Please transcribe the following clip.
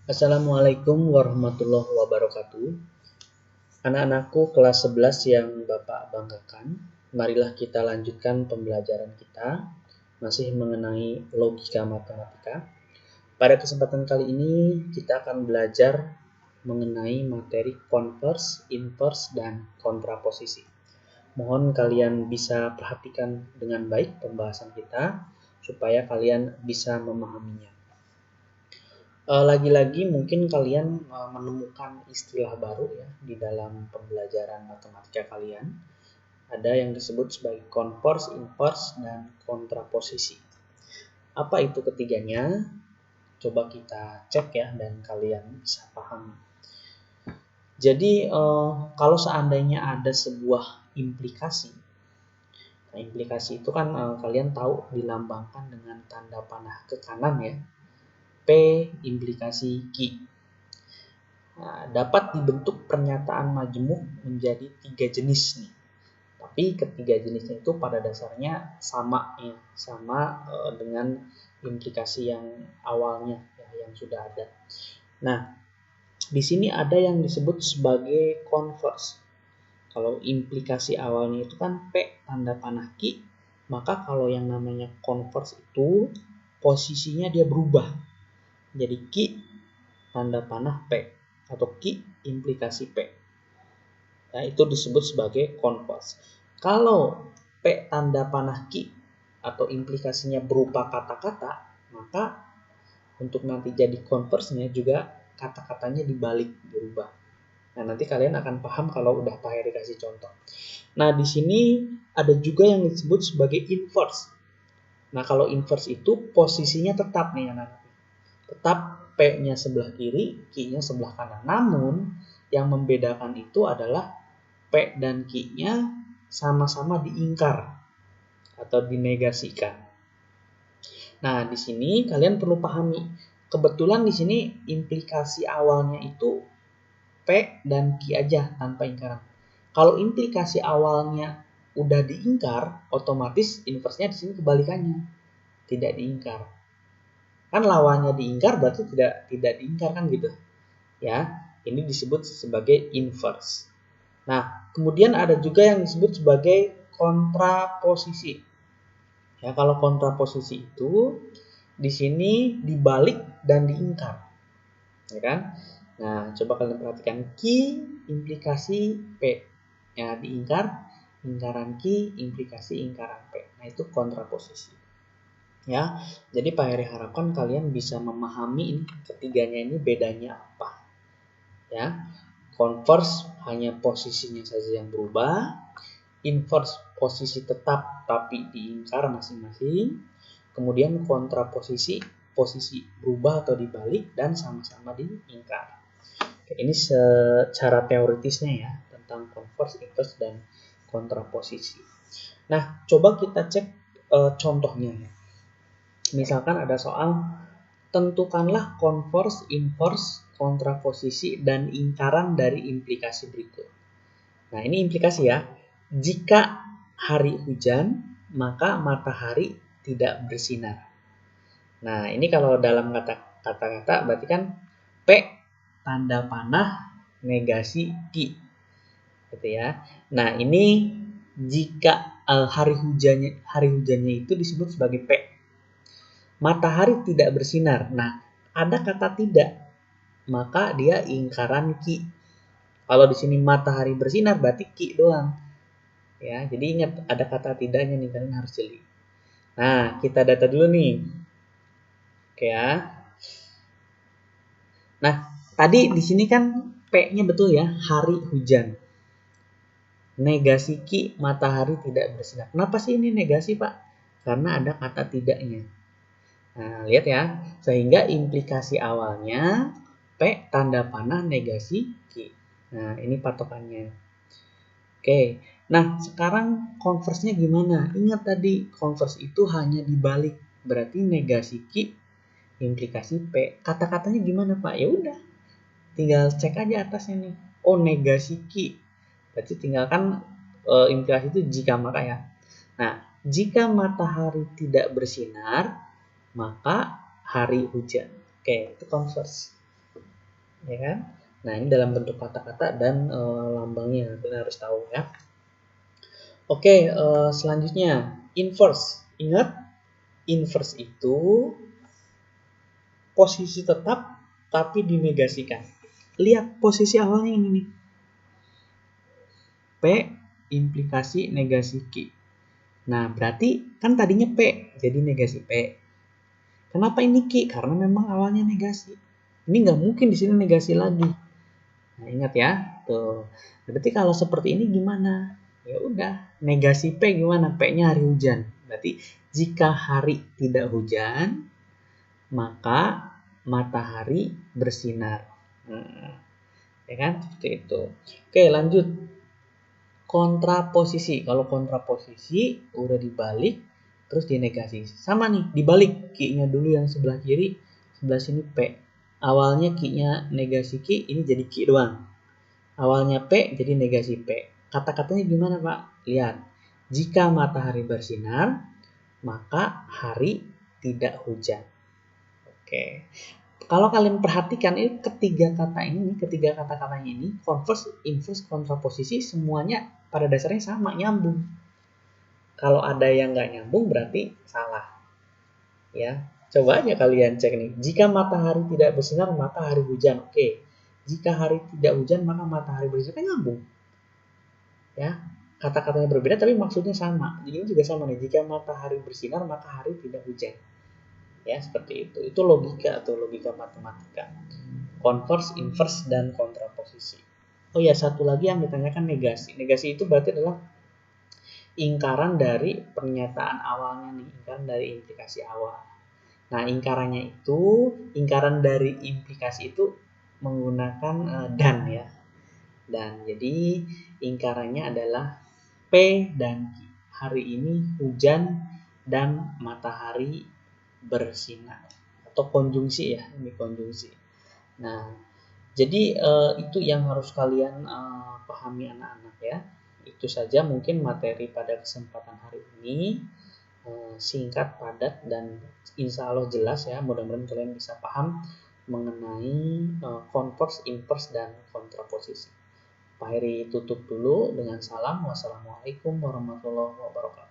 Assalamualaikum warahmatullahi wabarakatuh. Anak-anakku kelas 11 yang Bapak banggakan, marilah kita lanjutkan pembelajaran kita masih mengenai logika matematika. Pada kesempatan kali ini kita akan belajar mengenai materi converse, inverse, dan kontraposisi. Mohon kalian bisa perhatikan dengan baik pembahasan kita supaya kalian bisa memahaminya. Lagi-lagi mungkin kalian menemukan istilah baru ya di dalam pembelajaran matematika kalian. Ada yang disebut sebagai converse, inverse, dan kontraposisi. Apa itu ketiganya? Coba kita cek ya dan kalian bisa paham. Jadi kalau seandainya ada sebuah implikasi, nah implikasi itu kan kalian tahu dilambangkan dengan tanda panah ke kanan ya. P implikasi Q. Nah, dapat dibentuk pernyataan majemuk menjadi 3 jenis nih. Tapi ketiga jenisnya itu pada dasarnya sama ya, sama dengan implikasi yang awalnya ya, yang sudah ada. Nah, di sini ada yang disebut sebagai converse. Kalau implikasi awalnya itu kan P tanda panah Q, maka kalau yang namanya converse itu posisinya dia berubah. Jadi Q tanda panah P atau Q implikasi P. Nah, itu disebut sebagai converse. Kalau P tanda panah Q atau implikasinya berupa kata-kata, maka untuk nanti jadi converse-nya juga kata-katanya dibalik, berubah. Nah, nanti kalian akan paham kalau udah Pak Heri kasih contoh. Nah, di sini ada juga yang disebut sebagai inverse. Nah, kalau inverse itu posisinya tetap nih anak-anak. Tetap P-nya sebelah kiri, Q-nya sebelah kanan. Namun, yang membedakan itu adalah P dan Q-nya sama-sama diingkar atau dinegasikan. Nah, di sini kalian perlu pahami. Kebetulan di sini implikasi awalnya itu P dan Q aja tanpa ingkaran. Kalau implikasi awalnya udah diingkar, otomatis inverse-nya di sini kebalikannya. Tidak diingkar. Kan lawannya diingkar berarti tidak diingkar kan gitu. Ya, ini disebut sebagai inverse. Nah, kemudian ada juga yang disebut sebagai kontraposisi. Ya, kalau kontraposisi itu di sini dibalik dan diingkar. Ya kan? Nah, coba kalian perhatikan Q implikasi P. Ya, diingkar, ingkaran Q implikasi ingkaran P. Nah, itu kontraposisi. Ya, jadi Pak Heri harapkan kalian bisa memahami ini ketiganya ini bedanya apa. Ya, converse hanya posisinya saja yang berubah, inverse posisi tetap tapi diingkar masing-masing, kemudian kontraposisi posisi berubah atau dibalik dan sama-sama diingkar. Oke, ini secara teoritisnya ya tentang converse, inverse, dan kontraposisi. Nah, coba kita cek contohnya ya. Misalkan ada soal tentukanlah converse, inverse, kontraposisi, dan ingkaran dari implikasi berikut. Nah, ini implikasi ya. Jika hari hujan, maka matahari tidak bersinar. Nah, ini kalau dalam kata-kata berarti kan P tanda panah negasi Q. Gitu ya. Nah, ini jika hari hujannya itu disebut sebagai P. Matahari tidak bersinar. Nah, ada kata tidak, maka dia ingkaran Q. Kalau di sini matahari bersinar berarti Q doang. Ya, jadi ingat ada kata tidaknya nih, kalian harus jeli. Nah, kita data dulu nih. Oke ya. Nah, tadi di sini kan P-nya betul ya, hari hujan. Negasi Q, matahari tidak bersinar. Kenapa sih ini negasi, Pak? Karena ada kata tidaknya. Nah, lihat ya. Sehingga implikasi awalnya P tanda panah negasi Q. Nah, ini patokannya. Oke. Nah, sekarang converse-nya gimana? Ingat tadi, converse itu hanya dibalik. Berarti negasi Q, implikasi P. Kata-katanya gimana, Pak? Ya udah. Tinggal cek aja atasnya nih. Oh, negasi Q. Berarti tinggalkan implikasi itu jika maka ya. Nah, jika matahari tidak bersinar, maka hari hujan. Oke, itu converse. ya kan? Nah, ini dalam bentuk kata-kata dan lambangnya, kalian harus tahu ya. Oke, selanjutnya inverse. Ingat, inverse itu posisi tetap tapi dinegasikan. Lihat posisi awalnya ini nih. P implikasi negasi Q. Nah, berarti kan tadinya P, jadi negasi P. Kenapa ini Q? Karena memang awalnya negasi. Ini nggak mungkin di sini negasi lagi. Nah, ingat ya, tuh. Berarti kalau seperti ini gimana? Ya udah, negasi P gimana? P-nya hari hujan. Berarti jika hari tidak hujan, maka matahari bersinar. Nah, ya kan? Seperti itu. Oke, lanjut. Kontraposisi. Kalau kontraposisi udah dibalik terus dinegasi. Sama nih, dibalik Q-nya dulu yang sebelah kiri, sebelah sini P. Awalnya Q-nya negasi Q, ini jadi Q doang. Awalnya P jadi negasi P. Kata-katanya gimana, Pak? Lihat. Jika matahari bersinar, maka hari tidak hujan. Oke. Kalau kalian perhatikan ini ketiga kata-katanya ini, converse, inverse, kontraposisi semuanya pada dasarnya sama, nyambung. Kalau ada yang nggak nyambung berarti salah. Ya, coba aja kalian cek nih. Jika matahari tidak bersinar, maka hari hujan. Oke. Jika hari tidak hujan, maka matahari bersinar. Kan nyambung. Ya, kata-katanya berbeda tapi maksudnya sama. Jadi ini juga sama nih. Jika matahari bersinar, maka hari tidak hujan. Ya, seperti itu. Itu logika atau logika matematika. Converse, inverse, dan kontraposisi. Oh ya, satu lagi yang ditanyakan negasi. Negasi itu berarti adalah ingkaran dari pernyataan awalnya nih, ingkaran dari implikasi awal. Nah, ingkaran dari implikasi itu menggunakan dan ya. Dan jadi ingkarannya adalah P dan Q. Hari ini hujan dan matahari bersinar. Atau konjungsi ya, ini konjungsi. Nah, jadi itu yang harus kalian pahami anak-anak ya. Itu saja mungkin materi pada kesempatan hari ini. Singkat, padat, dan insya Allah jelas ya. Mudah-mudahan kalian bisa paham mengenai converse, inverse, dan kontraposisi. Pak Heri tutup dulu dengan salam. Wassalamualaikum warahmatullahi wabarakatuh.